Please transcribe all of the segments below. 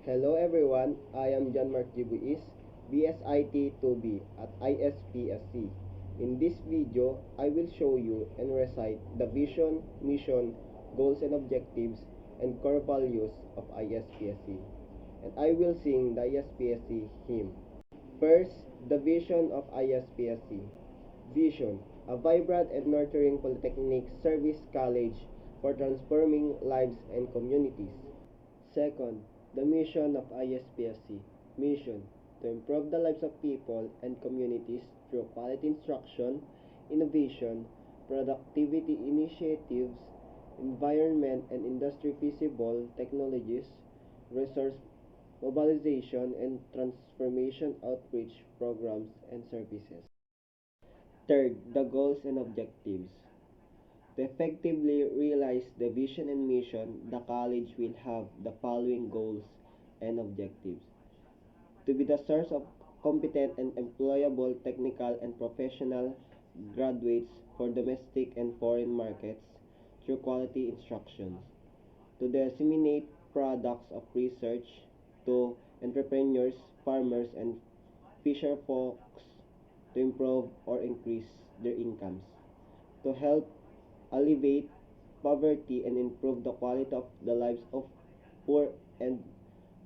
Hello everyone, I am John Mark Gibuis, BSIT 2B at ISPSC. In this video, I will show you and recite the vision, mission, goals and objectives, and core values of ISPSC. And I will sing the ISPSC hymn. First, the vision of ISPSC. Vision, a vibrant and nurturing polytechnic service college for transforming lives and communities. Second, the mission of ISPSC. Mission, to improve the lives of people and communities through quality instruction, innovation, productivity initiatives, environment and industry feasible technologies, resource mobilization and transformation outreach programs and services. Third, the goals and objectives. To effectively realize the vision and mission, the college will have the following goals and objectives: to be the source of competent and employable technical and professional graduates for domestic and foreign markets through quality instructions; to disseminate products of research to entrepreneurs, farmers, and fisher folks to improve or increase their incomes; to help alleviate poverty and improve the quality of the lives of poor and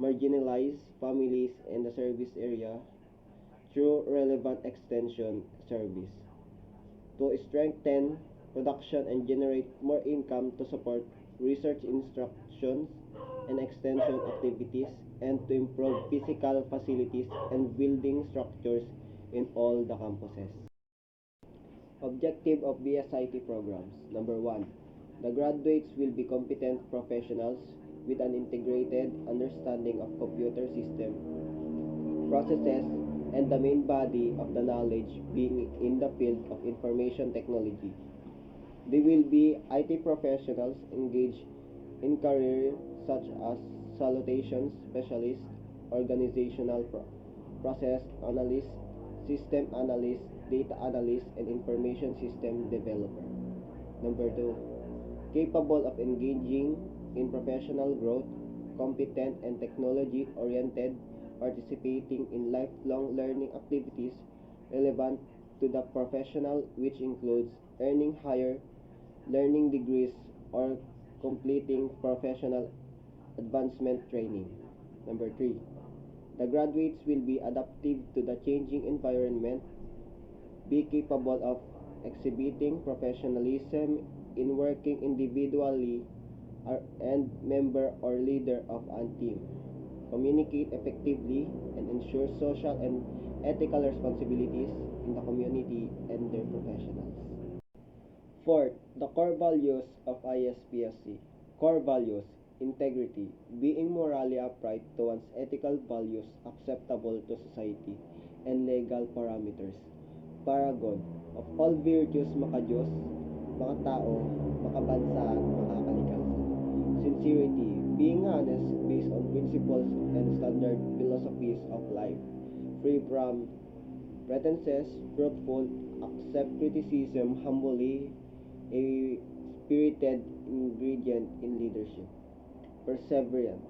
marginalized families in the service area through relevant extension service; to strengthen production and generate more income to support research instructions and extension activities, and to improve physical facilities and building structures in all the campuses. Objective of BSIT programs. Number 1. The graduates will be competent professionals with an integrated understanding of computer system, processes, and the main body of the knowledge being in the field of information technology. They will be IT professionals engaged in careers such as salutation specialist, organizational process analyst, system analyst, data analyst, and information system developer. Number 2, capable of engaging in professional growth, competent and technology-oriented, participating in lifelong learning activities relevant to the professional, which includes earning higher learning degrees or completing professional advancement training. Number 3, the graduates will be adaptive to the changing environment, be capable of exhibiting professionalism in working individually and member or leader of a team, communicate effectively, and ensure social and ethical responsibilities in the community and their professionals. Fourth, the core values of ISPSC. Core values: integrity, being morally upright to one's ethical values acceptable to society and legal parameters. Paragon, of all virtues makadiyos, makatao, makabansa, makakalikasan. Sincerity, being honest based on principles and standard philosophies of life. Free from pretenses, truthful, accept criticism humbly, a spirited ingredient in leadership. Perseverance,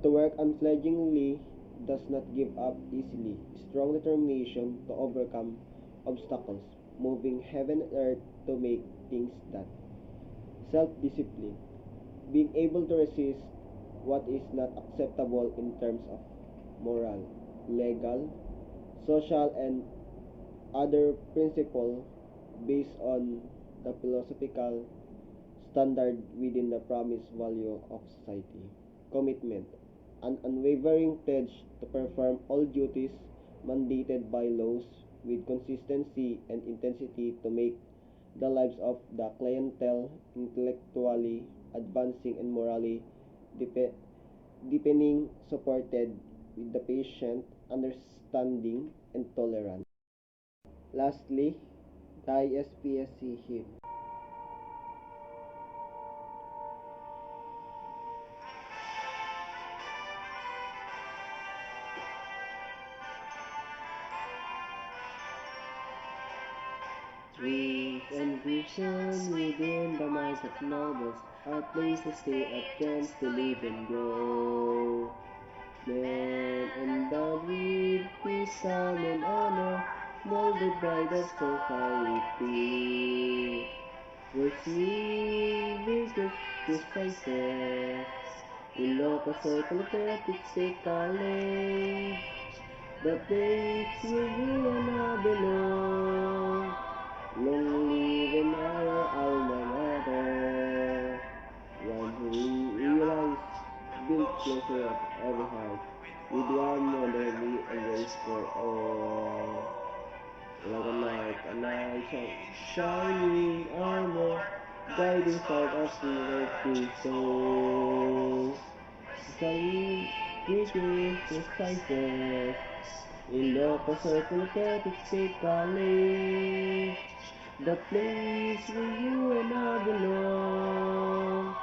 to work unfledgingly, does not give up easily. Strong determination to overcome obstacles, moving heaven and earth to make things done. Self-discipline, being able to resist what is not acceptable in terms of moral, legal, social, and other principles based on the philosophical standard within the promised value of society. Commitment, an unwavering pledge to perform all duties mandated by laws with consistency and intensity to make the lives of the clientele intellectually advancing and morally deepening, supported with the patient understanding and tolerance. Lastly, the ISPSC hymn. Dreams and visions within the minds of nobles are places they attempt to live and grow. wisdom and honor, molded by the society. Receiving disciples in local circle state college, the place where you and I belong. Long live in our alma mater, one who realize built closer at every heart, with one modernly embrace for all. Like a knight shining armor, guiding side of liberty soul. Studying teaching disciples in local circle state college, the place where you and I belong.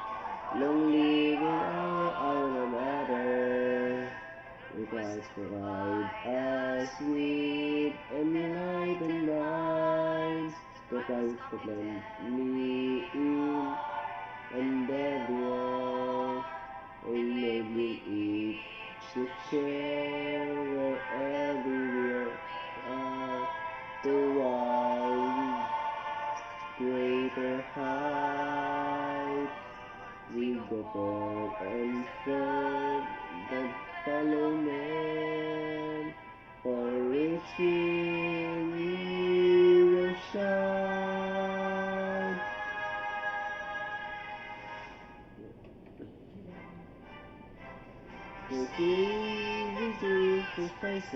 Long live our alma mater. We Christ provide us with enlightened minds, the times to blend me in endeavors, enabling each to share wherever we are towards greater heights. We go forth and serve the fellow man, for reaching we will shine. Receiving disciples,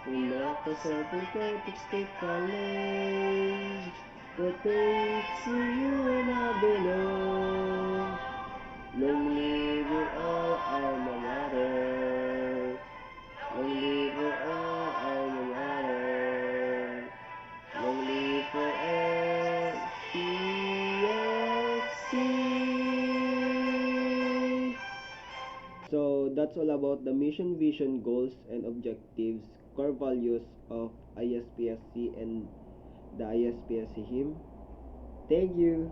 we love the certificate state college, the place where you and I belong. Long live our alma mater. Long live our alma mater. Long live for all CSC. So that's all about the mission, vision, goals, and objectives, core values of ISPSC and the ISPSC hymn. Thank you.